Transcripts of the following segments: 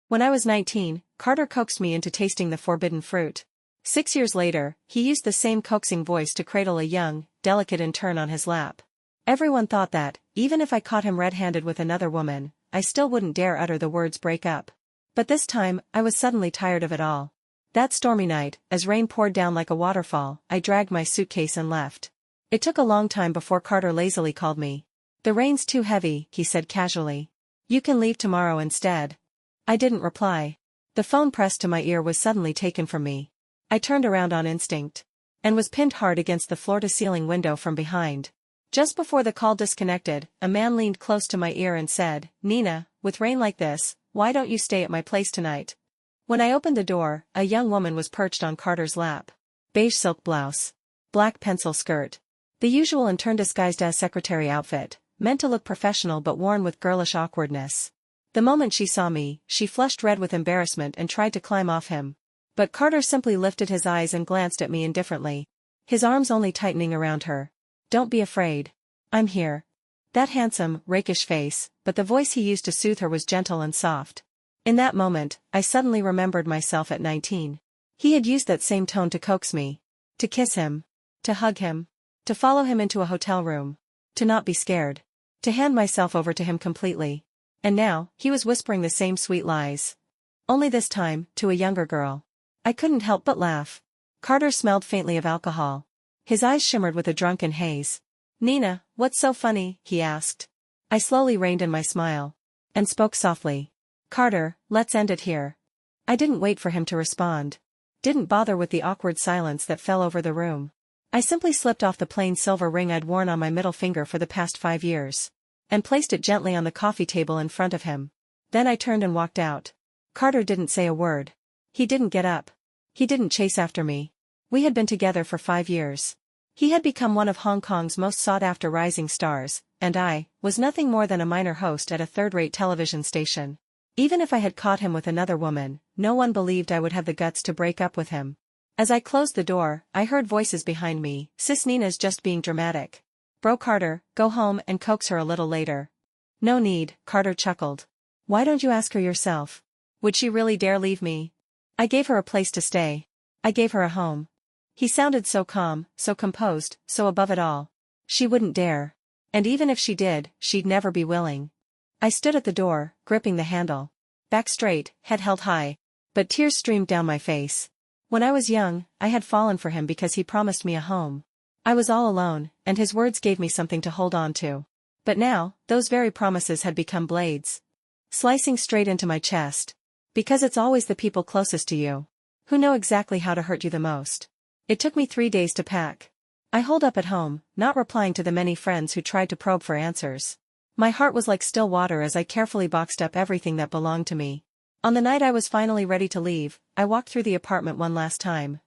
When I was 19, Carter coaxed me into tasting the forbidden fruit. 6 years later, he used the same coaxing voice to cradle a young, delicate intern on his lap. Everyone thought that, even if I caught him red-handed with another woman, I still wouldn't dare utter the words break up. But this time, I was suddenly tired of it all. That stormy night, as rain poured down like a waterfall, I dragged my suitcase and left. It took a long time before Carter lazily called me. "The rain's too heavy," he said casually. "You can leave tomorrow instead." I didn't reply. The phone pressed to my ear was suddenly taken from me. I turned around on instinct. And was pinned hard against the floor-to-ceiling window from behind. Just before the call disconnected, a man leaned close to my ear and said, "Nina, with rain like this, why don't you stay at my place tonight?" When I opened the door, a young woman was perched on Carter's lap. Beige silk blouse. Black pencil skirt. The usual intern disguised as secretary outfit, meant to look professional but worn with girlish awkwardness. The moment she saw me, she flushed red with embarrassment and tried to climb off him. But Carter simply lifted his eyes and glanced at me indifferently. His arms only tightening around her. "Don't be afraid. I'm here." That handsome, rakish face, but the voice he used to soothe her was gentle and soft. In that moment, I suddenly remembered myself at 19. He had used that same tone to coax me. To kiss him. To hug him. To follow him into a hotel room. To not be scared. To hand myself over to him completely. And now, he was whispering the same sweet lies. Only this time, to a younger girl. I couldn't help but laugh. Carter smelled faintly of alcohol. His eyes shimmered with a drunken haze. "Nina, what's so funny?" he asked. I slowly reined in my smile. And spoke softly. "Carter, let's end it here." I didn't wait for him to respond. Didn't bother with the awkward silence that fell over the room. I simply slipped off the plain silver ring I'd worn on my middle finger for the past 5 years. And placed it gently on the coffee table in front of him. Then I turned and walked out. Carter didn't say a word. He didn't get up. He didn't chase after me. We had been together for 5 years. He had become one of Hong Kong's most sought-after rising stars, and I was nothing more than a minor host at a third-rate television station. Even if I had caught him with another woman, no one believed I would have the guts to break up with him. As I closed the door, I heard voices behind me. "Sis, Nina's just being dramatic. Bro, Carter, go home and coax her a little later." "No need," Carter chuckled. "Why don't you ask her yourself? Would she really dare leave me? I gave her a place to stay. I gave her a home." He sounded so calm, so composed, so above it all. She wouldn't dare. And even if she did, she'd never be willing. I stood at the door, gripping the handle. Back straight, head held high. But tears streamed down my face. When I was young, I had fallen for him because he promised me a home. I was all alone, and his words gave me something to hold on to. But now, those very promises had become blades. Slicing straight into my chest. Because it's always the people closest to you who know exactly how to hurt you the most. It took me 3 days to pack. I holed up at home, not replying to the many friends who tried to probe for answers. My heart was like still water as I carefully boxed up everything that belonged to me. On the night I was finally ready to leave, I walked through the apartment one last time,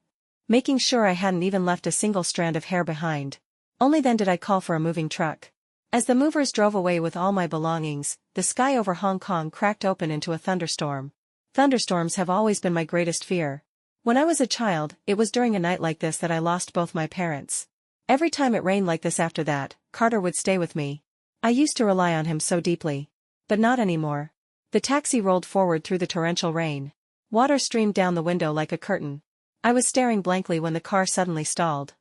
making sure I hadn't even left a single strand of hair behind. Only then did I call for a moving truck. As the movers drove away with all my belongings, the sky over Hong Kong cracked open into a thunderstorm. Thunderstorms have always been my greatest fear. When I was a child, it was during a night like this that I lost both my parents. Every time it rained like this after that, Carter would stay with me. I used to rely on him so deeply. But not anymore. The taxi rolled forward through the torrential rain. Water streamed down the window like a curtain. I was staring blankly when the car suddenly stalled.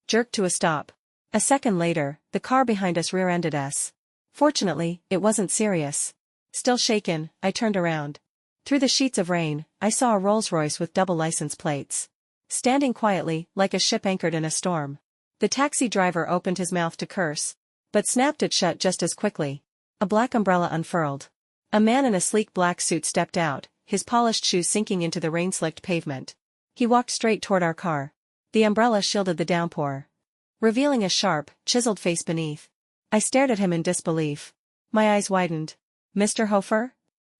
Jerked to a stop. A second later, the car behind us rear-ended us. Fortunately, it wasn't serious. Still shaken, I turned around. Through the sheets of rain, I saw a Rolls-Royce with double license plates. Standing quietly, like a ship anchored in a storm. The taxi driver opened his mouth to curse, but snapped it shut just as quickly. A black umbrella unfurled. A man in a sleek black suit stepped out, his polished shoes sinking into the rain-slicked pavement. He walked straight toward our car. The umbrella shielded the downpour, revealing a sharp, chiseled face beneath. I stared at him in disbelief. My eyes widened. "Mr. Hofer?"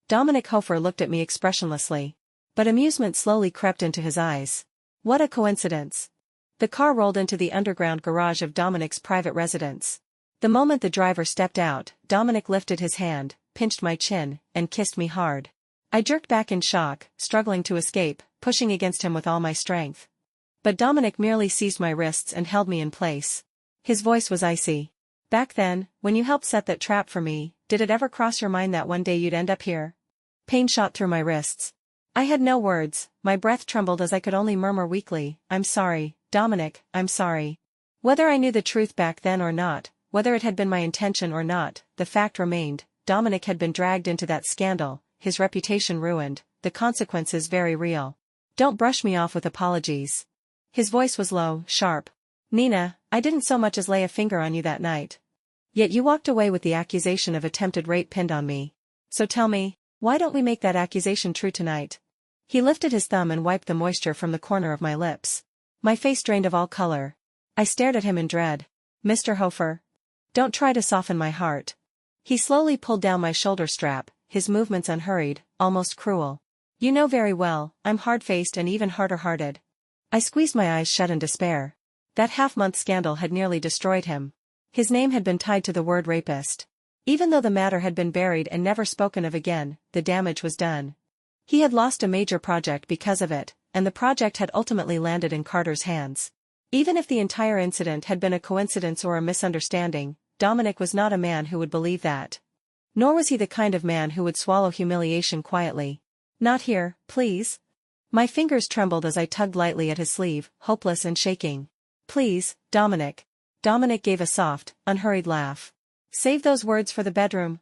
Dominic Hofer looked at me expressionlessly. But amusement slowly crept into his eyes. What a coincidence. The car rolled into the underground garage of Dominic's private residence. The moment the driver stepped out, Dominic lifted his hand, pinched my chin, and kissed me hard. I jerked back in shock, struggling to escape, pushing against him with all my strength. But Dominic merely seized my wrists and held me in place. His voice was icy. "Back then, when you helped set that trap for me, did it ever cross your mind that one day you'd end up here?" Pain shot through my wrists. I had no words, my breath trembled as I could only murmur weakly, "I'm sorry, Dominic, I'm sorry." Whether I knew the truth back then or not, whether it had been my intention or not, the fact remained, Dominic had been dragged into that scandal, his reputation ruined, the consequences very real. "Don't brush me off with apologies." His voice was low, sharp. "Nina, I didn't so much as lay a finger on you that night. Yet you walked away with the accusation of attempted rape pinned on me. So tell me, why don't we make that accusation true tonight?" He lifted his thumb and wiped the moisture from the corner of my lips. My face drained of all color. I stared at him in dread. "Mr. Hofer. Don't try to soften my heart." He slowly pulled down my shoulder strap, his movements unhurried, almost cruel. "You know very well, I'm hard-faced and even harder-hearted." I squeezed my eyes shut in despair. That half-month scandal had nearly destroyed him. His name had been tied to the word rapist. Even though the matter had been buried and never spoken of again, the damage was done. He had lost a major project because of it, and the project had ultimately landed in Carter's hands. Even if the entire incident had been a coincidence or a misunderstanding, Dominic was not a man who would believe that. Nor was he the kind of man who would swallow humiliation quietly. "Not here, please." My fingers trembled as I tugged lightly at his sleeve, hopeless and shaking. "Please, Dominic." Dominic gave a soft, unhurried laugh. "Save those words for the bedroom,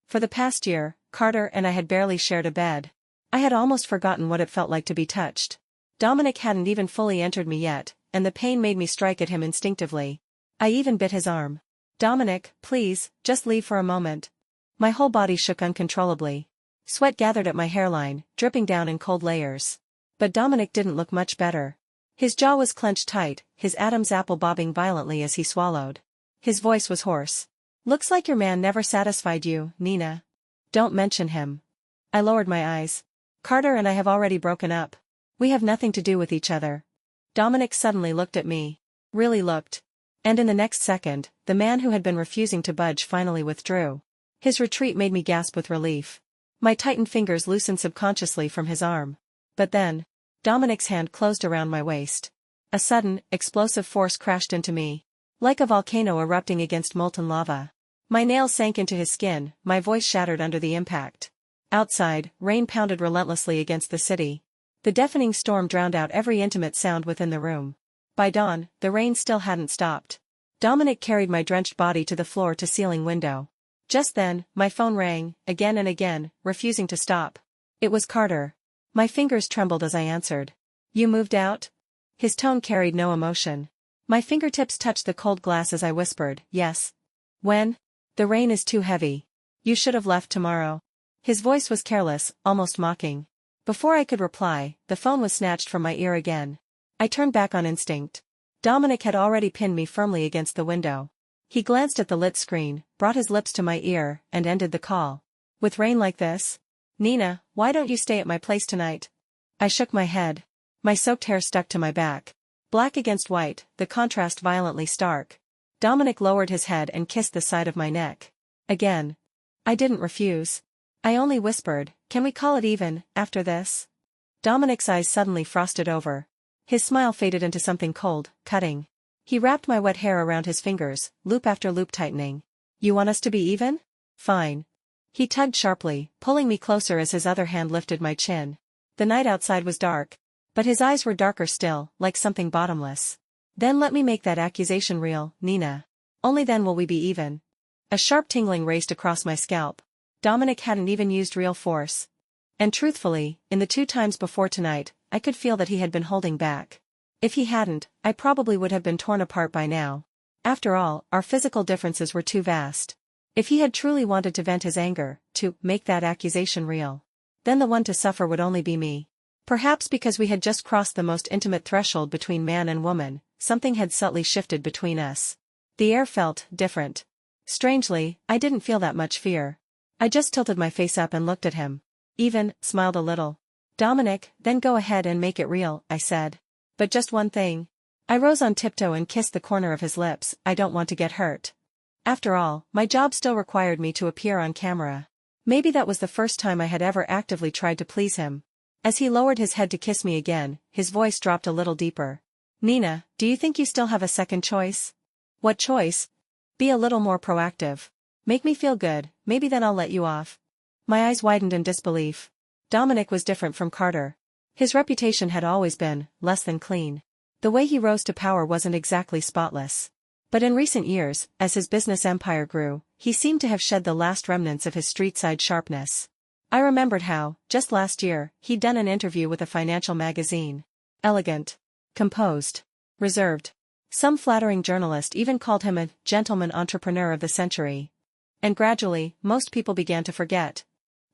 For the past year, Carter and I had barely shared a bed. I had almost forgotten what it felt like to be touched. Dominic hadn't even fully entered me yet, and the pain made me strike at him instinctively. I even bit his arm. "Dominic, please, just leave for a moment." My whole body shook uncontrollably. Sweat gathered at my hairline, dripping down in cold layers. But Dominic didn't look much better. His jaw was clenched tight, his Adam's apple bobbing violently as he swallowed. His voice was hoarse. "Looks like your man never satisfied you, Nina. Don't mention him." I lowered my eyes. "Carter and I have already broken up. We have nothing to do with each other." Dominic suddenly looked at me. Really looked. And in the next second, the man who had been refusing to budge finally withdrew. His retreat made me gasp with relief. My tightened fingers loosened subconsciously from his arm. But then, Dominic's hand closed around my waist. A sudden, explosive force crashed into me. Like a volcano erupting against molten lava. My nails sank into his skin, my voice shattered under the impact. Outside, rain pounded relentlessly against the city. The deafening storm drowned out every intimate sound within the room. By dawn, the rain still hadn't stopped. Dominic carried my drenched body to the floor-to-ceiling window. Just then, my phone rang, again and again, refusing to stop. It was Carter. My fingers trembled as I answered. "You moved out?" His tone carried no emotion. My fingertips touched the cold glass as I whispered, "Yes." "When?" "The rain is too heavy. You should have left tomorrow." His voice was careless, almost mocking. Before I could reply, the phone was snatched from my ear again. I turned back on instinct. Dominic had already pinned me firmly against the window. He glanced at the lit screen, brought his lips to my ear, and ended the call. "With rain like this? Nina, why don't you stay at my place tonight?" I shook my head. My soaked hair stuck to my back. Black against white, the contrast violently stark. Dominic lowered his head and kissed the side of my neck. Again. I didn't refuse. I only whispered, "Can we call it even, after this?" Dominic's eyes suddenly frosted over. His smile faded into something cold, cutting. He wrapped my wet hair around his fingers, loop after loop tightening. "You want us to be even? Fine." He tugged sharply, pulling me closer as his other hand lifted my chin. The night outside was dark. But his eyes were darker still, like something bottomless. "Then let me make that accusation real, Nina. Only then will we be even." A sharp tingling raced across my scalp. Dominic hadn't even used real force. And truthfully, in the 2 times before tonight, I could feel that he had been holding back. If he hadn't, I probably would have been torn apart by now. After all, our physical differences were too vast. If he had truly wanted to vent his anger, to make that accusation real, then the one to suffer would only be me. Perhaps because we had just crossed the most intimate threshold between man and woman, something had subtly shifted between us. The air felt different. Strangely, I didn't feel that much fear. I just tilted my face up and looked at him. Even, smiled a little. "Dominic, then go ahead and make it real," I said. "But just one thing." I rose on tiptoe and kissed the corner of his lips. "I don't want to get hurt. After all, my job still required me to appear on camera." Maybe that was the first time I had ever actively tried to please him. As he lowered his head to kiss me again, his voice dropped a little deeper. "Nina, do you think you still have a second choice?" "What choice?" "Be a little more proactive. Make me feel good, maybe then I'll let you off." My eyes widened in disbelief. Dominic was different from Carter. His reputation had always been less than clean. The way he rose to power wasn't exactly spotless. But in recent years, as his business empire grew, he seemed to have shed the last remnants of his street-side sharpness. I remembered how, just last year, he'd done an interview with a financial magazine. Elegant. Composed. Reserved. Some flattering journalist even called him a gentleman entrepreneur of the century. And gradually, most people began to forget.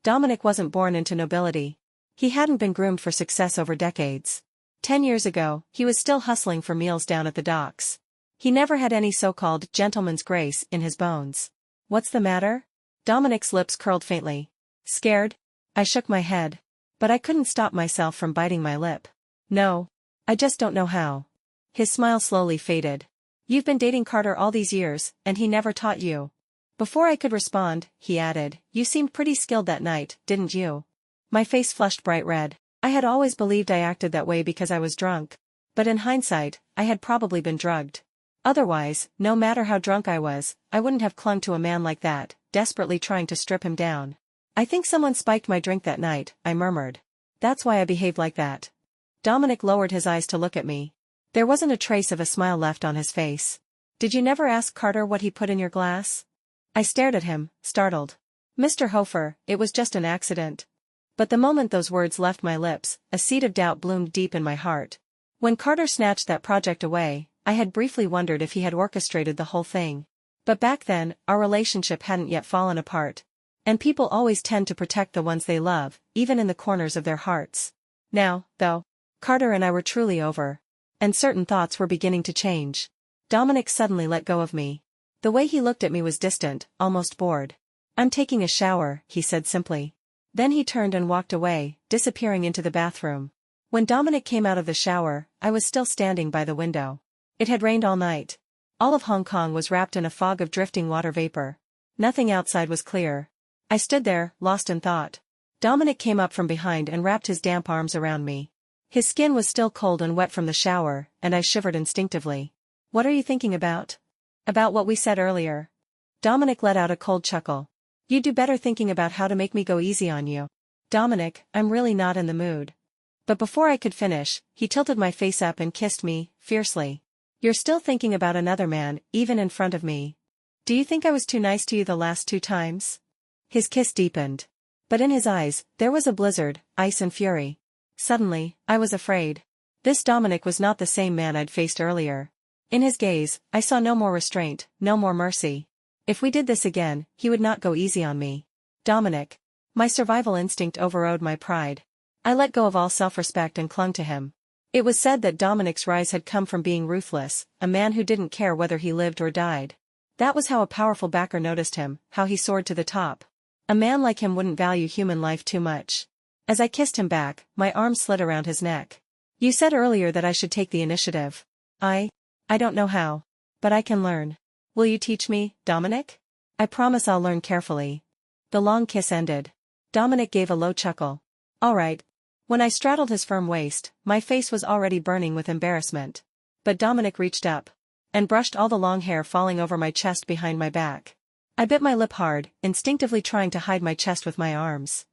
Dominic wasn't born into nobility. He hadn't been groomed for success over decades. 10 years ago, he was still hustling for meals down at the docks. He never had any so-called gentleman's grace in his bones. What's the matter? Dominic's lips curled faintly. Scared? I shook my head. But I couldn't stop myself from biting my lip. No. I just don't know how. His smile slowly faded. You've been dating Carter all these years, and he never taught you. Before I could respond, he added, you seemed pretty skilled that night, didn't you? My face flushed bright red. I had always believed I acted that way because I was drunk. But in hindsight, I had probably been drugged. Otherwise, no matter how drunk I was, I wouldn't have clung to a man like that, desperately trying to strip him down. I think someone spiked my drink that night, I murmured. That's why I behaved like that. Dominic lowered his eyes to look at me. There wasn't a trace of a smile left on his face. Did you never ask Carter what he put in your glass? I stared at him, startled. Mr. Hofer, it was just an accident. But the moment those words left my lips, a seed of doubt bloomed deep in my heart. When Carter snatched that project away, I had briefly wondered if he had orchestrated the whole thing. But back then, our relationship hadn't yet fallen apart. And people always tend to protect the ones they love, even in the corners of their hearts. Now, though, Carter and I were truly over. And certain thoughts were beginning to change. Dominic suddenly let go of me. The way he looked at me was distant, almost bored. I'm taking a shower, he said simply. Then he turned and walked away, disappearing into the bathroom. When Dominic came out of the shower, I was still standing by the window. It had rained all night. All of Hong Kong was wrapped in a fog of drifting water vapor. Nothing outside was clear. I stood there, lost in thought. Dominic came up from behind and wrapped his damp arms around me. His skin was still cold and wet from the shower, and I shivered instinctively. What are you thinking about? About what we said earlier. Dominic let out a cold chuckle. You'd do better thinking about how to make me go easy on you. Dominic, I'm really not in the mood. But before I could finish, he tilted my face up and kissed me, fiercely. You're still thinking about another man, even in front of me. Do you think I was too nice to you the last 2 times? His kiss deepened. But in his eyes, there was a blizzard, ice and fury. Suddenly, I was afraid. This Dominic was not the same man I'd faced earlier. In his gaze, I saw no more restraint, no more mercy. If we did this again, he would not go easy on me. Dominic. My survival instinct overrode my pride. I let go of all self-respect and clung to him. It was said that Dominic's rise had come from being ruthless, a man who didn't care whether he lived or died. That was how a powerful backer noticed him, how he soared to the top. A man like him wouldn't value human life too much. As I kissed him back, my arm slid around his neck. You said earlier that I should take the initiative. I don't know how. But I can learn. Will you teach me, Dominic? I promise I'll learn carefully. The long kiss ended. Dominic gave a low chuckle. All right. When I straddled his firm waist, my face was already burning with embarrassment. But Dominic reached up and brushed all the long hair falling over my chest behind my back. I bit my lip hard, instinctively trying to hide my chest with my arms.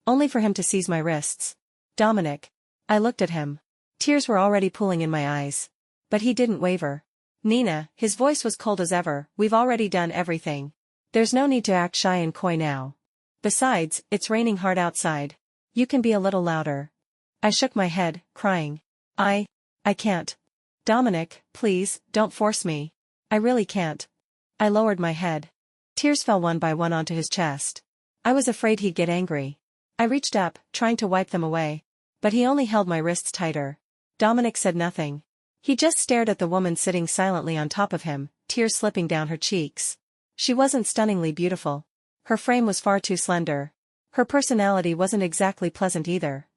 Only for him to seize my wrists. Dominic. I looked at him. Tears were already pooling in my eyes. But he didn't waver. Nina, his voice was cold as ever, we've already done everything. There's no need to act shy and coy now. Besides, it's raining hard outside. You can be a little louder. I shook my head, crying. I can't. Dominic, please, don't force me. I really can't. I lowered my head. Tears fell one by one onto his chest. I was afraid he'd get angry. I reached up, trying to wipe them away. But he only held my wrists tighter. Dominic said nothing. He just stared at the woman sitting silently on top of him, tears slipping down her cheeks. She wasn't stunningly beautiful. Her frame was far too slender. Her personality wasn't exactly pleasant either.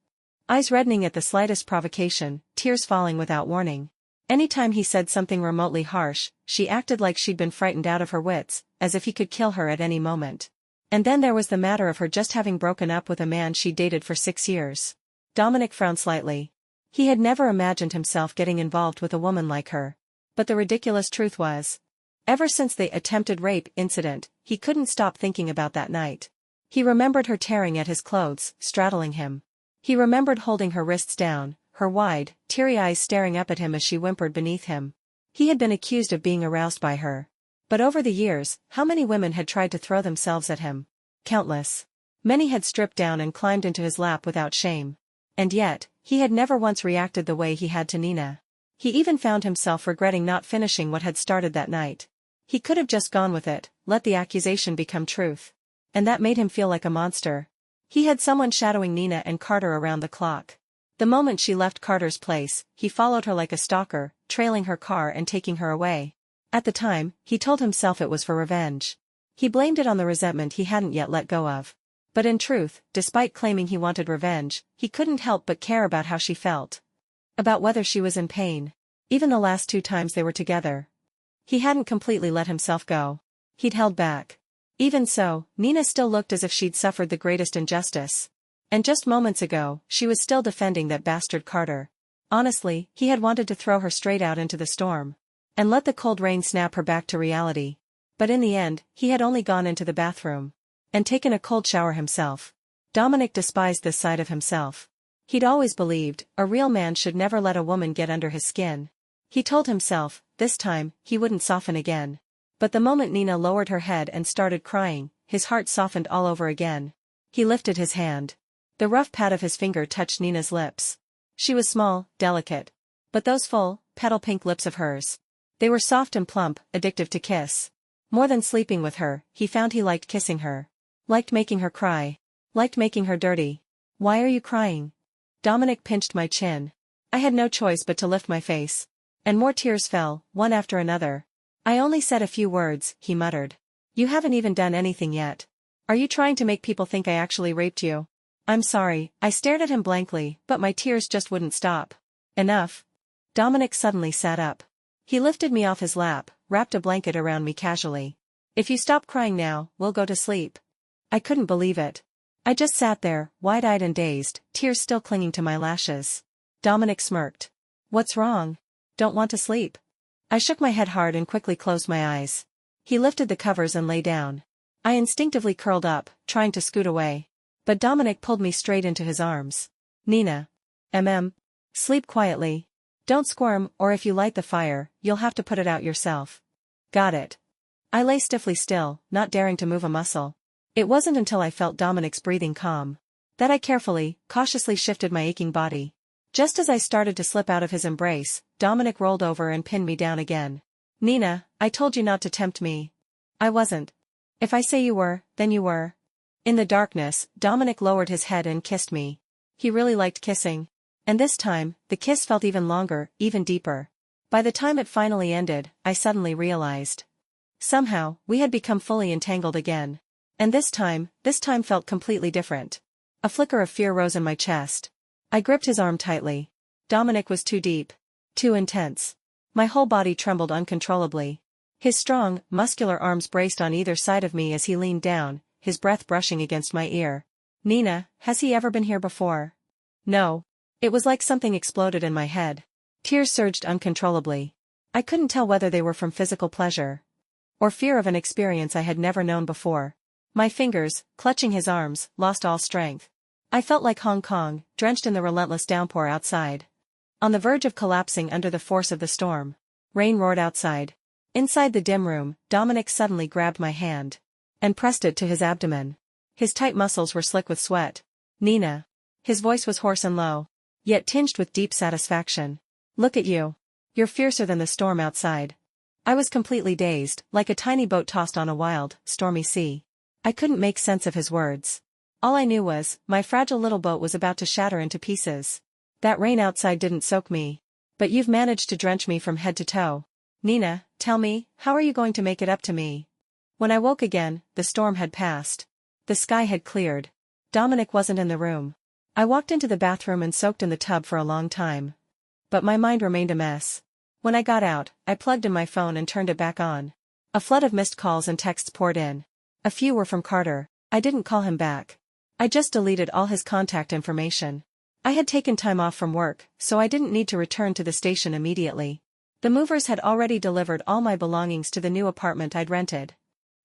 Eyes reddening at the slightest provocation, tears falling without warning. Anytime he said something remotely harsh, she acted like she'd been frightened out of her wits, as if he could kill her at any moment. And then there was the matter of her just having broken up with a man she'd dated for 6 years. Dominic frowned slightly. He had never imagined himself getting involved with a woman like her. But the ridiculous truth was, ever since the attempted rape incident, he couldn't stop thinking about that night. He remembered her tearing at his clothes, straddling him. He remembered holding her wrists down, her wide, teary eyes staring up at him as she whimpered beneath him. He had been accused of being aroused by her. But over the years, how many women had tried to throw themselves at him? Countless. Many had stripped down and climbed into his lap without shame. And yet, he had never once reacted the way he had to Nina. He even found himself regretting not finishing what had started that night. He could have just gone with it, let the accusation become truth. And that made him feel like a monster. He had someone shadowing Nina and Carter around the clock. The moment she left Carter's place, he followed her like a stalker, trailing her car and taking her away. At the time, he told himself it was for revenge. He blamed it on the resentment he hadn't yet let go of. But in truth, despite claiming he wanted revenge, he couldn't help but care about how she felt. About whether she was in pain. Even the last 2 times they were together. He hadn't completely let himself go. He'd held back. Even so, Nina still looked as if she'd suffered the greatest injustice. And just moments ago, she was still defending that bastard Carter. Honestly, he had wanted to throw her straight out into the storm. And let the cold rain snap her back to reality. But in the end, he had only gone into the bathroom. And taken a cold shower himself. Dominic despised this side of himself. He'd always believed, a real man should never let a woman get under his skin. He told himself, this time, he wouldn't soften again. But the moment Nina lowered her head and started crying, his heart softened all over again. He lifted his hand. The rough pad of his finger touched Nina's lips. She was small, delicate. But those full, petal-pink lips of hers. They were soft and plump, addictive to kiss. More than sleeping with her, he found he liked kissing her. Liked making her cry. Liked making her dirty. Why are you crying? Dominic pinched my chin. I had no choice but to lift my face. And more tears fell, one after another. I only said a few words, he muttered. You haven't even done anything yet. Are you trying to make people think I actually raped you? I'm sorry, I stared at him blankly, but my tears just wouldn't stop. Enough. Dominic suddenly sat up. He lifted me off his lap, wrapped a blanket around me casually. If you stop crying now, we'll go to sleep. I couldn't believe it. I just sat there, wide-eyed and dazed, tears still clinging to my lashes. Dominic smirked. What's wrong? Don't want to sleep? I shook my head hard and quickly closed my eyes. He lifted the covers and lay down. I instinctively curled up, trying to scoot away. But Dominic pulled me straight into his arms. Nina. Sleep quietly. Don't squirm, or if you light the fire, you'll have to put it out yourself. Got it. I lay stiffly still, not daring to move a muscle. It wasn't until I felt Dominic's breathing calm that I carefully, cautiously shifted my aching body. Just as I started to slip out of his embrace, Dominic rolled over and pinned me down again. Nina, I told you not to tempt me. I wasn't. If I say you were, then you were. In the darkness, Dominic lowered his head and kissed me. He really liked kissing. And this time, the kiss felt even longer, even deeper. By the time it finally ended, I suddenly realized. Somehow, we had become fully entangled again. And this time felt completely different. A flicker of fear rose in my chest. I gripped his arm tightly. Dominic was too deep. Too intense. My whole body trembled uncontrollably. His strong, muscular arms braced on either side of me as he leaned down, his breath brushing against my ear. Nina, has he ever been here before? No. It was like something exploded in my head. Tears surged uncontrollably. I couldn't tell whether they were from physical pleasure or fear of an experience I had never known before. My fingers, clutching his arms, lost all strength. I felt like Hong Kong, drenched in the relentless downpour outside. On the verge of collapsing under the force of the storm. Rain roared outside. Inside the dim room, Dominic suddenly grabbed my hand and pressed it to his abdomen. His tight muscles were slick with sweat. Nina. His voice was hoarse and low, yet tinged with deep satisfaction. Look at you. You're fiercer than the storm outside. I was completely dazed, like a tiny boat tossed on a wild, stormy sea. I couldn't make sense of his words. All I knew was, my fragile little boat was about to shatter into pieces. That rain outside didn't soak me. But you've managed to drench me from head to toe. Nina, tell me, how are you going to make it up to me? When I woke again, the storm had passed. The sky had cleared. Dominic wasn't in the room. I walked into the bathroom and soaked in the tub for a long time. But my mind remained a mess. When I got out, I plugged in my phone and turned it back on. A flood of missed calls and texts poured in. A few were from Carter. I didn't call him back. I just deleted all his contact information. I had taken time off from work, so I didn't need to return to the station immediately. The movers had already delivered all my belongings to the new apartment I'd rented.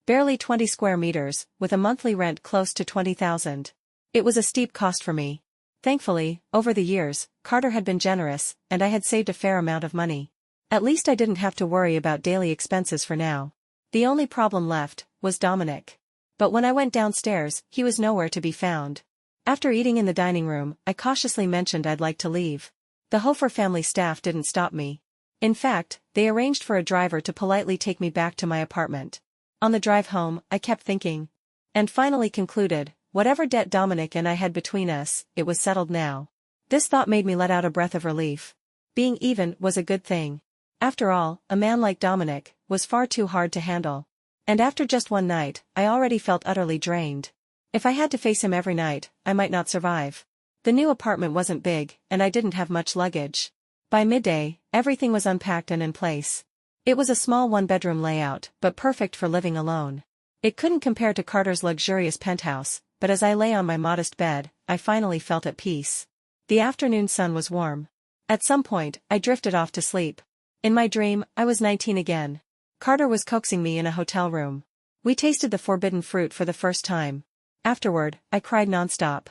Barely 20 square meters, with a monthly rent close to $20,000. It was a steep cost for me. Thankfully, over the years, Carter had been generous, and I had saved a fair amount of money. At least I didn't have to worry about daily expenses for now. The only problem left was Dominic. But when I went downstairs, he was nowhere to be found. After eating in the dining room, I cautiously mentioned I'd like to leave. The Hofer family staff didn't stop me. In fact, they arranged for a driver to politely take me back to my apartment. On the drive home, I kept thinking. And finally concluded, whatever debt Dominic and I had between us, it was settled now. This thought made me let out a breath of relief. Being even was a good thing. After all, a man like Dominic was far too hard to handle. And after just one night, I already felt utterly drained. If I had to face him every night, I might not survive. The new apartment wasn't big, and I didn't have much luggage. By midday, everything was unpacked and in place. It was a small one-bedroom layout, but perfect for living alone. It couldn't compare to Carter's luxurious penthouse, but as I lay on my modest bed, I finally felt at peace. The afternoon sun was warm. At some point, I drifted off to sleep. In my dream, I was 19 again. Carter was coaxing me in a hotel room. We tasted the forbidden fruit for the first time. Afterward, I cried nonstop.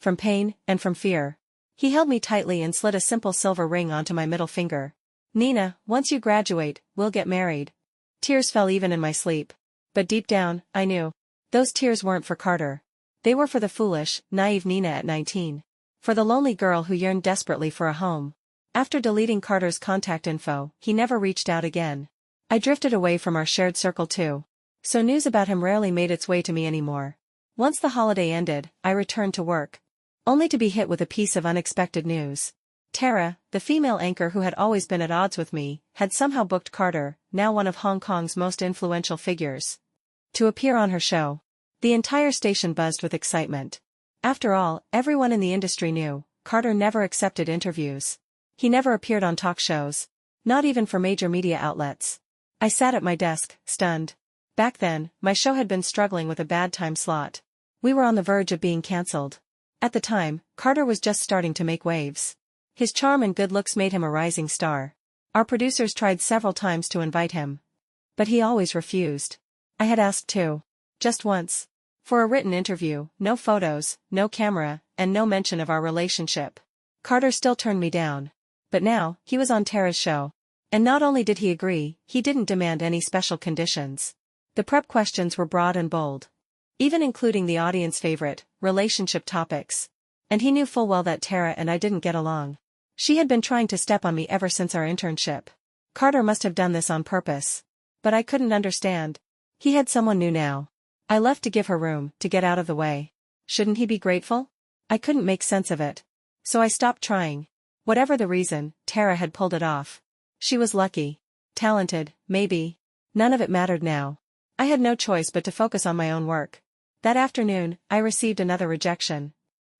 From pain, and from fear. He held me tightly and slid a simple silver ring onto my middle finger. "Nina, once you graduate, we'll get married." Tears fell even in my sleep. But deep down, I knew. Those tears weren't for Carter. They were for the foolish, naive Nina at 19. For the lonely girl who yearned desperately for a home. After deleting Carter's contact info, he never reached out again. I drifted away from our shared circle too. So news about him rarely made its way to me anymore. Once the holiday ended, I returned to work. Only to be hit with a piece of unexpected news. Tara, the female anchor who had always been at odds with me, had somehow booked Carter, now one of Hong Kong's most influential figures, to appear on her show. The entire station buzzed with excitement. After all, everyone in the industry knew, Carter never accepted interviews. He never appeared on talk shows. Not even for major media outlets. I sat at my desk, stunned. Back then, my show had been struggling with a bad time slot. We were on the verge of being cancelled. At the time, Carter was just starting to make waves. His charm and good looks made him a rising star. Our producers tried several times to invite him. But he always refused. I had asked too. Just once. For a written interview, no photos, no camera, and no mention of our relationship. Carter still turned me down. But now, he was on Tara's show. And not only did he agree, he didn't demand any special conditions. The prep questions were broad and bold. Even including the audience favorite, relationship topics. And he knew full well that Tara and I didn't get along. She had been trying to step on me ever since our internship. Carter must have done this on purpose. But I couldn't understand. He had someone new now. I left to give her room, to get out of the way. Shouldn't he be grateful? I couldn't make sense of it. So I stopped trying. Whatever the reason, Tara had pulled it off. She was lucky. Talented, maybe. None of it mattered now. I had no choice but to focus on my own work. That afternoon, I received another rejection.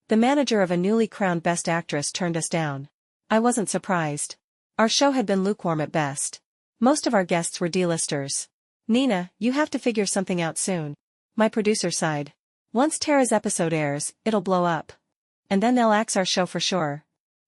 The manager of a newly crowned Best Actress turned us down. I wasn't surprised. Our show had been lukewarm at best. Most of our guests were D-listers. "Nina, you have to figure something out soon." My producer sighed. "Once Tara's episode airs, it'll blow up. And then they'll axe our show for sure."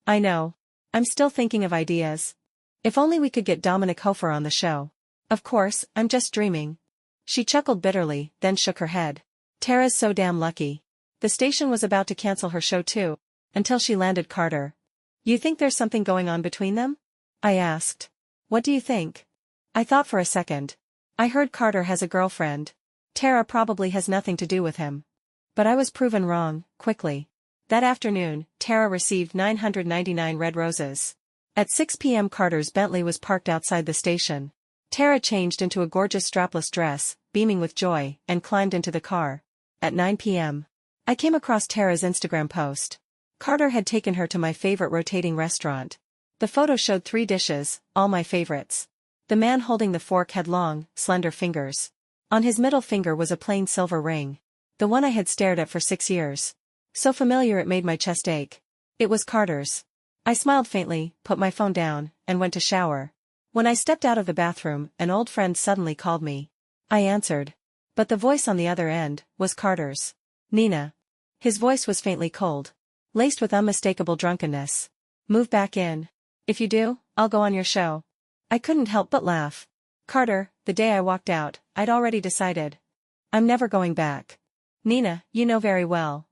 "I know. I'm still thinking of ideas. If only we could get Dominic Hofer on the show." "Of course, I'm just dreaming." She chuckled bitterly, then shook her head. "Tara's so damn lucky. The station was about to cancel her show too, until she landed Carter." "You think there's something going on between them?" I asked. "What do you think?" I thought for a second. "I heard Carter has a girlfriend. Tara probably has nothing to do with him." But I was proven wrong, quickly. That afternoon, Tara received 999 red roses. At 6 p.m. Carter's Bentley was parked outside the station. Tara changed into a gorgeous strapless dress, beaming with joy, and climbed into the car. At 9 p.m. I came across Tara's Instagram post. Carter had taken her to my favorite rotating restaurant. The photo showed 3 dishes, all my favorites. The man holding the fork had long, slender fingers. On his middle finger was a plain silver ring. The one I had stared at for 6 years. So familiar it made my chest ache. It was Carter's. I smiled faintly, put my phone down, and went to shower. When I stepped out of the bathroom, an old friend suddenly called me. I answered. But the voice on the other end was Carter's. "Nina." His voice was faintly cold, laced with unmistakable drunkenness. "Move back in. If you do, I'll go on your show." I couldn't help but laugh. Carter, the day I walked out, I'd already decided, I'm never going back. Nina, you know very well.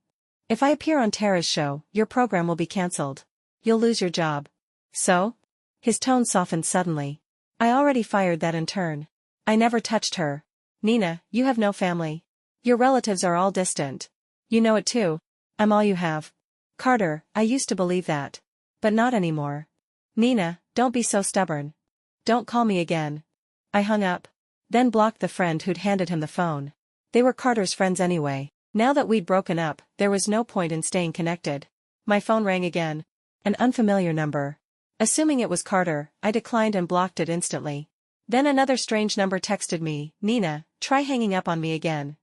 If I appear on Tara's show, your program will be cancelled. You'll lose your job. So? His tone softened suddenly. I already fired that intern. I never touched her. Nina, you have no family. Your relatives are all distant. You know it too. I'm all you have. Carter, I used to believe that. But not anymore. Nina, don't be so stubborn. Don't call me again. I hung up. Then blocked the friend who'd handed him the phone. They were Carter's friends anyway. Now that we'd broken up, there was no point in staying connected. My phone rang again. An unfamiliar number. Assuming it was Carter, I declined and blocked it instantly. Then another strange number texted me, Nina, try hanging up on me again.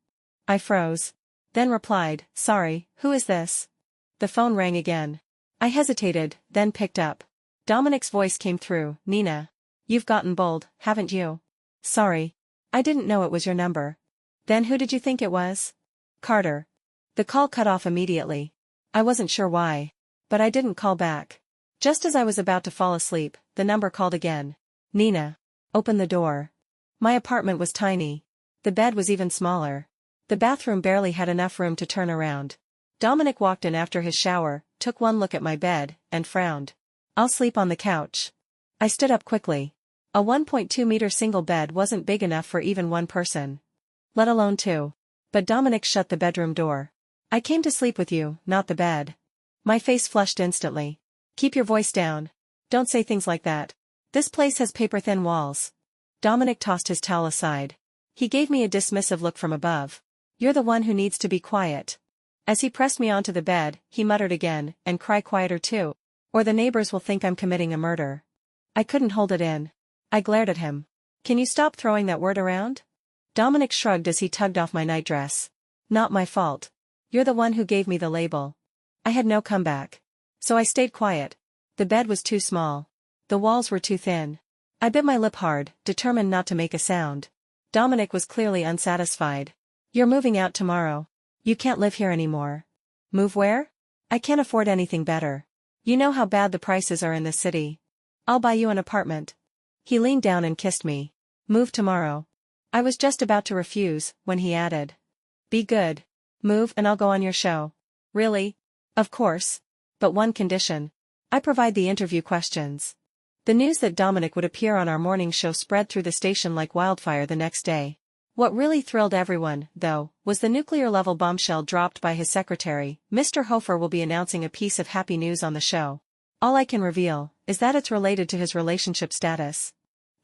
I froze. Then replied, sorry, who is this? The phone rang again. I hesitated, then picked up. Dominic's voice came through, Nina. You've gotten bold, haven't you? Sorry. I didn't know it was your number. Then who did you think it was? Carter. The call cut off immediately. I wasn't sure why. But I didn't call back. Just as I was about to fall asleep, the number called again. Nina. Open the door. My apartment was tiny. The bed was even smaller. The bathroom barely had enough room to turn around. Dominic walked in after his shower, took one look at my bed, and frowned. I'll sleep on the couch. I stood up quickly. A 1.2-meter single bed wasn't big enough for even one person. Let alone two. But Dominic shut the bedroom door. I came to sleep with you, not the bed. My face flushed instantly. Keep your voice down. Don't say things like that. This place has paper-thin walls. Dominic tossed his towel aside. He gave me a dismissive look from above. You're the one who needs to be quiet. As he pressed me onto the bed, he muttered again, and cry quieter too. Or the neighbors will think I'm committing a murder. I couldn't hold it in. I glared at him. Can you stop throwing that word around? Dominic shrugged as he tugged off my nightdress. Not my fault. You're the one who gave me the label. I had no comeback. So I stayed quiet. The bed was too small. The walls were too thin. I bit my lip hard, determined not to make a sound. Dominic was clearly unsatisfied. You're moving out tomorrow. You can't live here anymore. Move where? I can't afford anything better. You know how bad the prices are in this city. I'll buy you an apartment. He leaned down and kissed me. Move tomorrow. I was just about to refuse, when he added. Be good. Move and I'll go on your show. Really? Of course. But one condition. I provide the interview questions. The news that Dominic would appear on our morning show spread through the station like wildfire the next day. What really thrilled everyone, though, was the nuclear-level bombshell dropped by his secretary. Mr. Hofer will be announcing a piece of happy news on the show. All I can reveal is that it's related to his relationship status.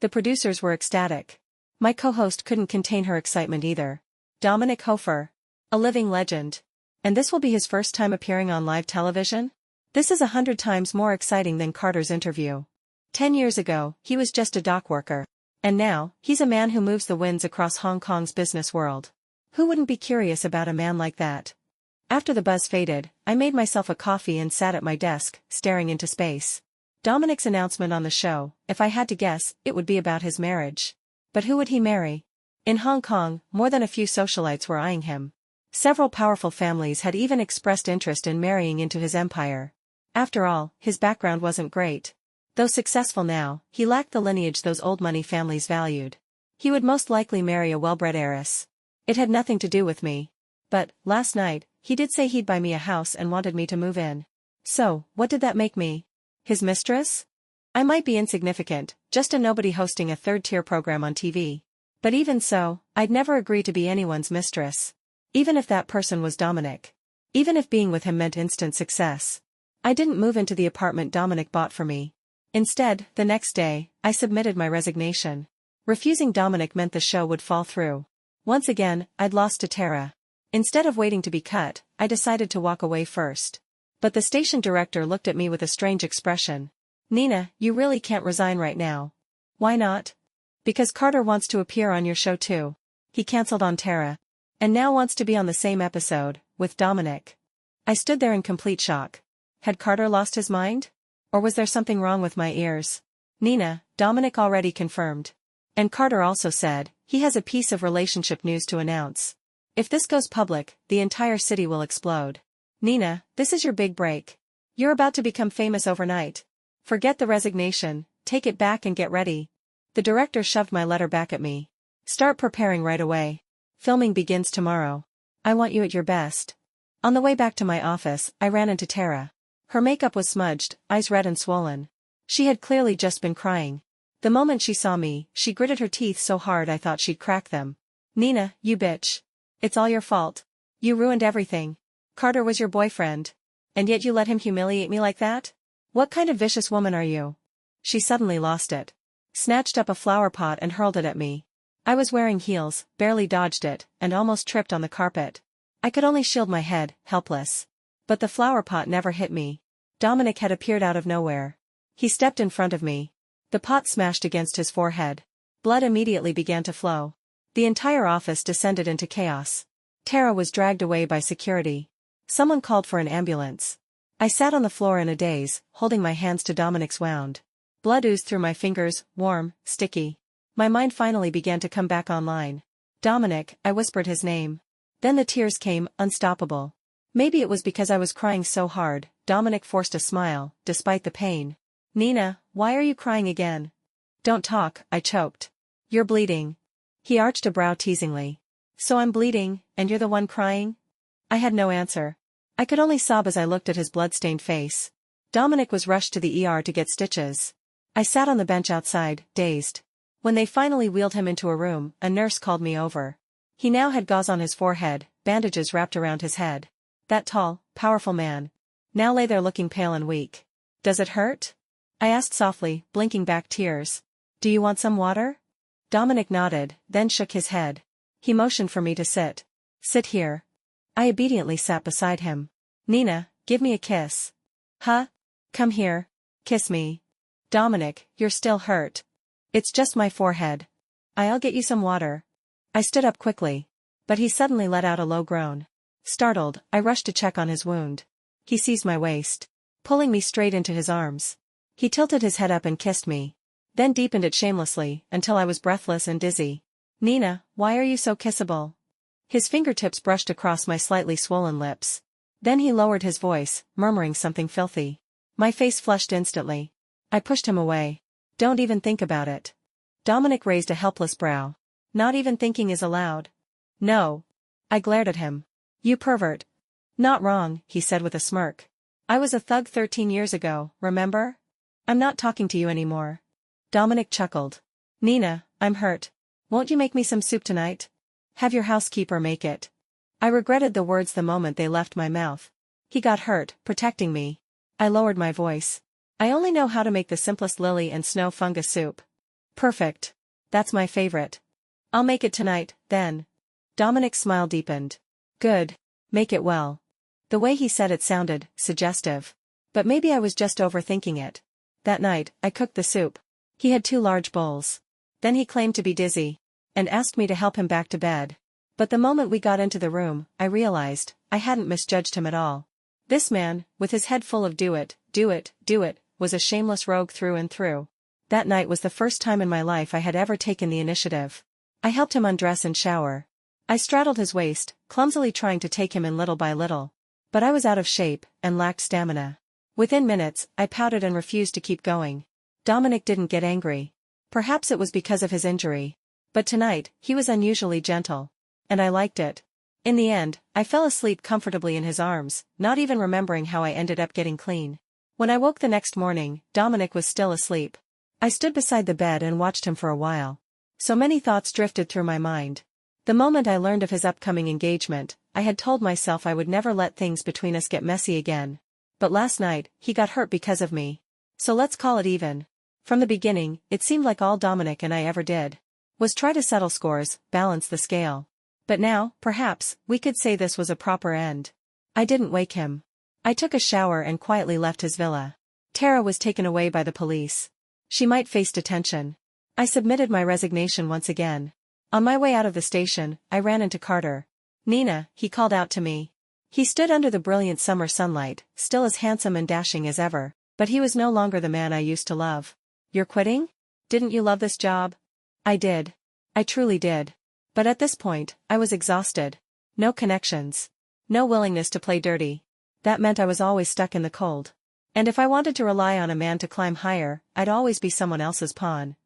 The producers were ecstatic. My co-host couldn't contain her excitement either. Dominic Hofer. A living legend. And this will be his first time appearing on live television? This is 100 times more exciting than Carter's interview. 10 years ago, he was just a dock worker. And now, he's a man who moves the winds across Hong Kong's business world. Who wouldn't be curious about a man like that? After the buzz faded, I made myself a coffee and sat at my desk, staring into space. Dominic's announcement on the show, if I had to guess, it would be about his marriage. But who would he marry? In Hong Kong, more than a few socialites were eyeing him. Several powerful families had even expressed interest in marrying into his empire. After all, his background wasn't great. Though successful now, he lacked the lineage those old money families valued. He would most likely marry a well-bred heiress. It had nothing to do with me. But, last night, he did say he'd buy me a house and wanted me to move in. So, what did that make me? His mistress? I might be insignificant, just a nobody hosting a third-tier program on TV. But even so, I'd never agree to be anyone's mistress. Even if that person was Dominic. Even if being with him meant instant success. I didn't move into the apartment Dominic bought for me. Instead, the next day, I submitted my resignation. Refusing Dominic meant the show would fall through. Once again, I'd lost to Tara. Instead of waiting to be cut, I decided to walk away first. But the station director looked at me with a strange expression. Nina, you really can't resign right now. Why not? Because Carter wants to appear on your show too. He cancelled on Tara. And now wants to be on the same episode, with Dominic. I stood there in complete shock. Had Carter lost his mind? Or was there something wrong with my ears? Nina, Dominic already confirmed. And Carter also said, he has a piece of relationship news to announce. If this goes public, the entire city will explode. Nina, this is your big break. You're about to become famous overnight. Forget the resignation, take it back and get ready. The director shoved my letter back at me. Start preparing right away. Filming begins tomorrow. I want you at your best. On the way back to my office, I ran into Tara. Her makeup was smudged, eyes red and swollen. She had clearly just been crying. The moment she saw me, she gritted her teeth so hard I thought she'd crack them. Nina, you bitch. It's all your fault. You ruined everything. Carter was your boyfriend. And yet you let him humiliate me like that? What kind of vicious woman are you? She suddenly lost it. Snatched up a flower pot and hurled it at me. I was wearing heels, barely dodged it, and almost tripped on the carpet. I could only shield my head, helpless. But the flower pot never hit me. Dominic had appeared out of nowhere. He stepped in front of me. The pot smashed against his forehead. Blood immediately began to flow. The entire office descended into chaos. Tara was dragged away by security. Someone called for an ambulance. I sat on the floor in a daze, holding my hands to Dominic's wound. Blood oozed through my fingers, warm, sticky. My mind finally began to come back online. Dominic, I whispered his name. Then the tears came, unstoppable. Maybe it was because I was crying so hard. Dominic forced a smile, despite the pain. Nina, why are you crying again? Don't talk, I choked. You're bleeding. He arched a brow teasingly. So I'm bleeding, and you're the one crying? I had no answer. I could only sob as I looked at his blood-stained face. Dominic was rushed to the ER to get stitches. I sat on the bench outside, dazed. When they finally wheeled him into a room, a nurse called me over. He now had gauze on his forehead, bandages wrapped around his head. That tall, powerful man. Now lay there looking pale and weak. Does it hurt? I asked softly, blinking back tears. Do you want some water? Dominic nodded, then shook his head. He motioned for me to sit. Sit here. I obediently sat beside him. Nina, give me a kiss. Huh? Come here. Kiss me. Dominic, you're still hurt. It's just my forehead. I'll get you some water. I stood up quickly. But he suddenly let out a low groan. Startled, I rushed to check on his wound. He seized my waist, pulling me straight into his arms. He tilted his head up and kissed me. Then deepened it shamelessly, until I was breathless and dizzy. Nina, why are you so kissable? His fingertips brushed across my slightly swollen lips. Then he lowered his voice, murmuring something filthy. My face flushed instantly. I pushed him away. Don't even think about it. Dominic raised a helpless brow. Not even thinking is allowed. No. I glared at him. You pervert. Not wrong, he said with a smirk. I was a thug 13 years ago, remember? I'm not talking to you anymore. Dominic chuckled. Nina, I'm hurt. Won't you make me some soup tonight? Have your housekeeper make it. I regretted the words the moment they left my mouth. He got hurt, protecting me. I lowered my voice. I only know how to make the simplest lily and snow fungus soup. Perfect. That's my favorite. I'll make it tonight, then. Dominic's smile deepened. Good. Make it well. The way he said it sounded suggestive. But maybe I was just overthinking it. That night, I cooked the soup. He had 2 large bowls. Then he claimed to be dizzy, and asked me to help him back to bed. But the moment we got into the room, I realized, I hadn't misjudged him at all. This man, with his head full of do it, was a shameless rogue through and through. That night was the first time in my life I had ever taken the initiative. I helped him undress and shower. I straddled his waist, clumsily trying to take him in little by little. But I was out of shape, and lacked stamina. Within minutes, I pouted and refused to keep going. Dominic didn't get angry. Perhaps it was because of his injury. But tonight, he was unusually gentle. And I liked it. In the end, I fell asleep comfortably in his arms, not even remembering how I ended up getting clean. When I woke the next morning, Dominic was still asleep. I stood beside the bed and watched him for a while. So many thoughts drifted through my mind. The moment I learned of his upcoming engagement, I had told myself I would never let things between us get messy again. But last night, he got hurt because of me. So let's call it even. From the beginning, it seemed like all Dominic and I ever did was try to settle scores, balance the scale. But now, perhaps, we could say this was a proper end. I didn't wake him. I took a shower and quietly left his villa. Tara was taken away by the police. She might face detention. I submitted my resignation once again. On my way out of the station, I ran into Carter. Nina, he called out to me. He stood under the brilliant summer sunlight, still as handsome and dashing as ever, but he was no longer the man I used to love. You're quitting? Didn't you love this job? I did. I truly did. But at this point, I was exhausted. No connections. No willingness to play dirty. That meant I was always stuck in the cold. And if I wanted to rely on a man to climb higher, I'd always be someone else's pawn.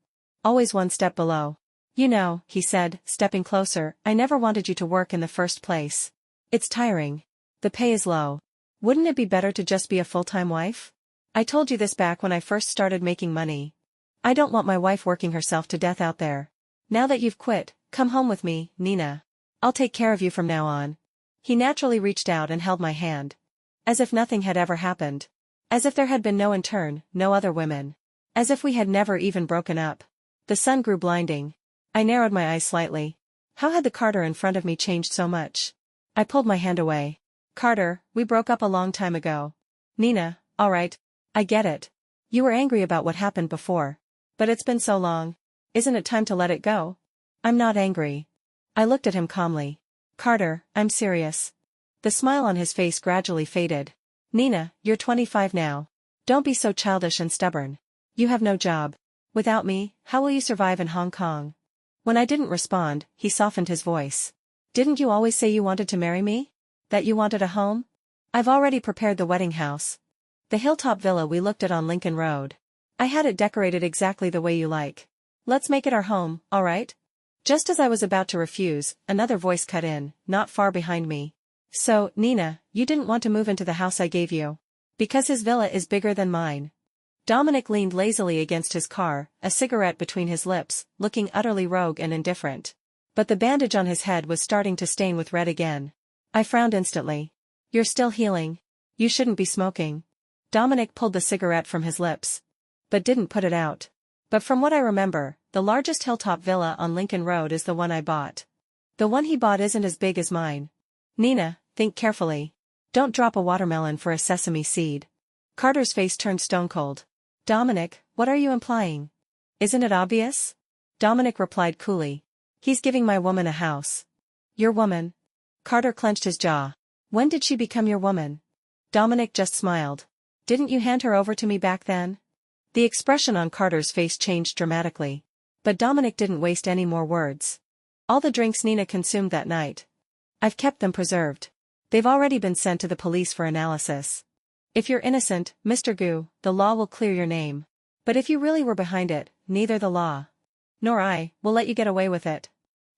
Always one step below. You know, he said, stepping closer, I never wanted you to work in the first place. It's tiring. The pay is low. Wouldn't it be better to just be a full-time wife? I told you this back when I first started making money. I don't want my wife working herself to death out there. Now that you've quit, come home with me, Nina. I'll take care of you from now on. He naturally reached out and held my hand. As if nothing had ever happened. As if there had been no intern, no other women. As if we had never even broken up. The sun grew blinding. I narrowed my eyes slightly. How had the Carter in front of me changed so much? I pulled my hand away. Carter, we broke up a long time ago. Nina, all right. I get it. You were angry about what happened before. But it's been so long. Isn't it time to let it go? I'm not angry. I looked at him calmly. Carter, I'm serious. The smile on his face gradually faded. Nina, you're 25 now. Don't be so childish and stubborn. You have no job. Without me, how will you survive in Hong Kong? When I didn't respond, he softened his voice. Didn't you always say you wanted to marry me? That you wanted a home? I've already prepared the wedding house. The hilltop villa we looked at on Lincoln Road. I had it decorated exactly the way you like. Let's make it our home, all right? Just as I was about to refuse, another voice cut in, not far behind me. So, Nina, you didn't want to move into the house I gave you? Because his villa is bigger than mine. Dominic leaned lazily against his car, a cigarette between his lips, looking utterly rogue and indifferent. But the bandage on his head was starting to stain with red again. I frowned instantly. You're still healing. You shouldn't be smoking. Dominic pulled the cigarette from his lips. But didn't put it out. But from what I remember, the largest hilltop villa on Lincoln Road is the one I bought. The one he bought isn't as big as mine. Nina, think carefully. Don't drop a watermelon for a sesame seed. Carter's face turned stone cold. Dominic, what are you implying? Isn't it obvious? Dominic replied coolly. He's giving my woman a house. Your woman? Carter clenched his jaw. When did she become your woman? Dominic just smiled. Didn't you hand her over to me back then? The expression on Carter's face changed dramatically. But Dominic didn't waste any more words. All the drinks Nina consumed that night. I've kept them preserved. They've already been sent to the police for analysis. If you're innocent, Mr. Gu, the law will clear your name. But if you really were behind it, neither the law nor I will let you get away with it.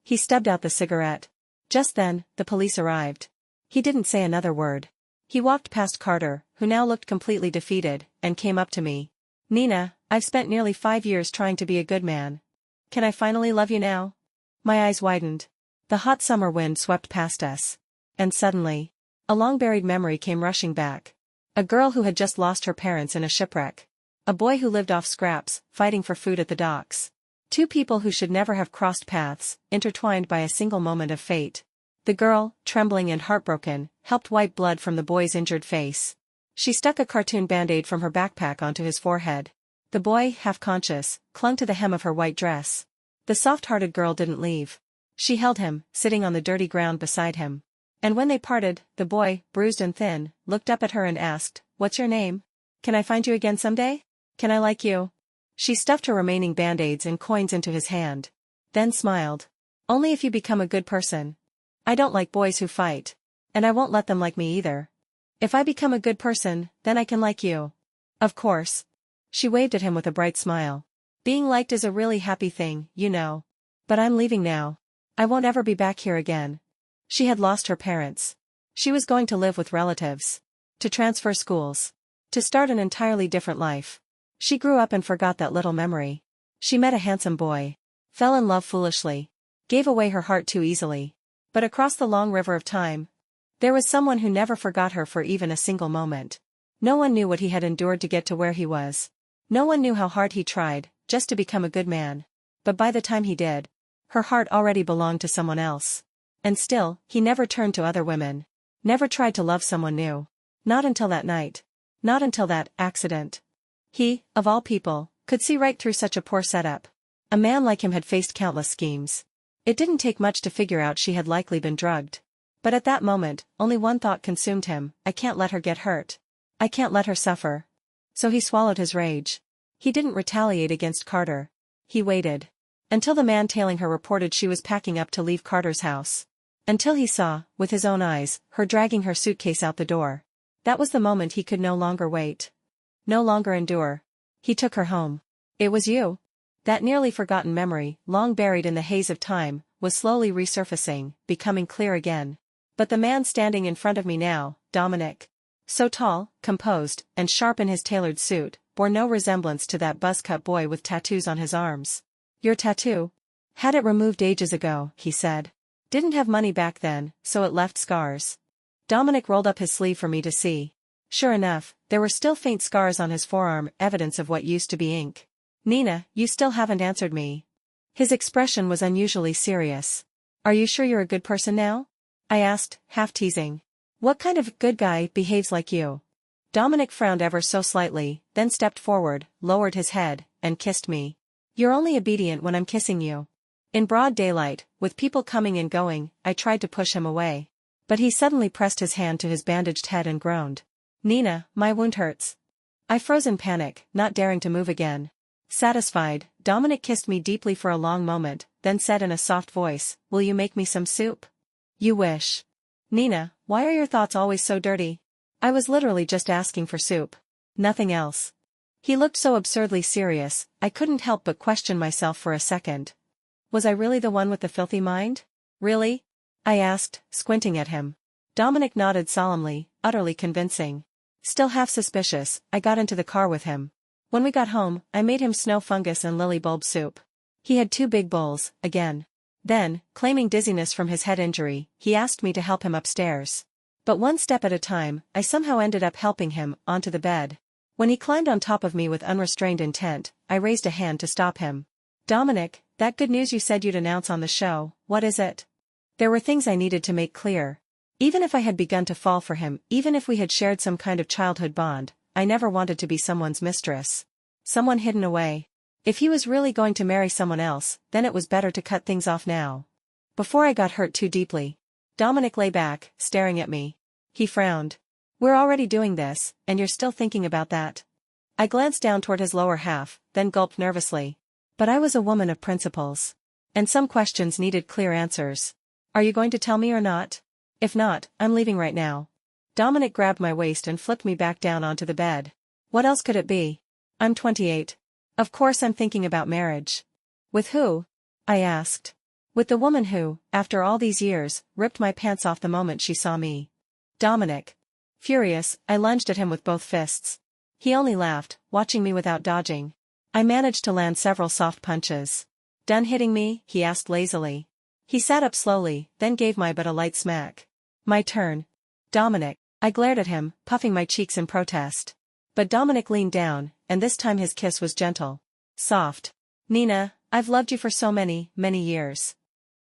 He stubbed out the cigarette. Just then, the police arrived. He didn't say another word. He walked past Carter, who now looked completely defeated, and came up to me. Nina, I've spent nearly 5 years trying to be a good man. Can I finally love you now? My eyes widened. The hot summer wind swept past us. And suddenly, a long-buried memory came rushing back. A girl who had just lost her parents in a shipwreck. A boy who lived off scraps, fighting for food at the docks. Two people who should never have crossed paths, intertwined by a single moment of fate. The girl, trembling and heartbroken, helped wipe blood from the boy's injured face. She stuck a cartoon band-aid from her backpack onto his forehead. The boy, half-conscious, clung to the hem of her white dress. The soft-hearted girl didn't leave. She held him, sitting on the dirty ground beside him. And when they parted, the boy, bruised and thin, looked up at her and asked, "What's your name? Can I find you again someday? Can I like you?" She stuffed her remaining band-aids and coins into his hand. Then smiled. "Only if you become a good person. I don't like boys who fight. And I won't let them like me either. If I become a good person, then I can like you. Of course." She waved at him with a bright smile. "Being liked is a really happy thing, you know. But I'm leaving now. I won't ever be back here again." She had lost her parents. She was going to live with relatives. To transfer schools. To start an entirely different life. She grew up and forgot that little memory. She met a handsome boy. Fell in love foolishly. Gave away her heart too easily. But across the long river of time, there was someone who never forgot her for even a single moment. No one knew what he had endured to get to where he was. No one knew how hard he tried, just to become a good man. But by the time he did, her heart already belonged to someone else. And still, he never turned to other women. Never tried to love someone new. Not until that night. Not until that accident. He, of all people, could see right through such a poor setup. A man like him had faced countless schemes. It didn't take much to figure out she had likely been drugged. But at that moment, only one thought consumed him: I can't let her get hurt. I can't let her suffer. So he swallowed his rage. He didn't retaliate against Carter. He waited. Until the man tailing her reported she was packing up to leave Carter's house. Until he saw, with his own eyes, her dragging her suitcase out the door. That was the moment he could no longer wait. No longer endure. He took her home. "It was you. That nearly forgotten memory, long buried in the haze of time, was slowly resurfacing, becoming clear again. But the man standing in front of me now, Dominic, so tall, composed, and sharp in his tailored suit, bore no resemblance to that buzz-cut boy with tattoos on his arms. Your tattoo? Had it removed ages ago, he said. Didn't have money back then, so it left scars. Dominic rolled up his sleeve for me to see. Sure enough, there were still faint scars on his forearm, evidence of what used to be ink. Nina, you still haven't answered me. His expression was unusually serious. Are you sure you're a good person now? I asked, half teasing. What kind of good guy behaves like you? Dominic frowned ever so slightly, then stepped forward, lowered his head, and kissed me. You're only obedient when I'm kissing you. In broad daylight, with people coming and going, I tried to push him away. But he suddenly pressed his hand to his bandaged head and groaned. Nina, my wound hurts. I froze in panic, not daring to move again. Satisfied, Dominic kissed me deeply for a long moment, then said in a soft voice, "Will you make me some soup?" You wish. Nina, why are your thoughts always so dirty? I was literally just asking for soup. Nothing else. He looked so absurdly serious, I couldn't help but question myself for a second. Was I really the one with the filthy mind? Really? I asked, squinting at him. Dominic nodded solemnly, utterly convincing. Still half suspicious, I got into the car with him. When we got home, I made him snow fungus and lily bulb soup. He had 2 big bowls, again. Then, claiming dizziness from his head injury, he asked me to help him upstairs. But one step at a time, I somehow ended up helping him, onto the bed. When he climbed on top of me with unrestrained intent, I raised a hand to stop him. Dominic, that good news you said you'd announce on the show, what is it? There were things I needed to make clear. Even if I had begun to fall for him, even if we had shared some kind of childhood bond, I never wanted to be someone's mistress. Someone hidden away. If he was really going to marry someone else, then it was better to cut things off now. Before I got hurt too deeply. Dominic lay back, staring at me. He frowned. We're already doing this, and you're still thinking about that? I glanced down toward his lower half, then gulped nervously. But I was a woman of principles. And some questions needed clear answers. Are you going to tell me or not? If not, I'm leaving right now. Dominic grabbed my waist and flipped me back down onto the bed. What else could it be? I'm 28. Of course I'm thinking about marriage. With who? I asked. With the woman who, after all these years, ripped my pants off the moment she saw me. Dominic. Furious, I lunged at him with both fists. He only laughed, watching me without dodging. I managed to land several soft punches. Done hitting me? He asked lazily. He sat up slowly, then gave my butt a light smack. My turn. Dominic. I glared at him, puffing my cheeks in protest. But Dominic leaned down, and this time his kiss was gentle. Soft. Nina, I've loved you for so many, many years.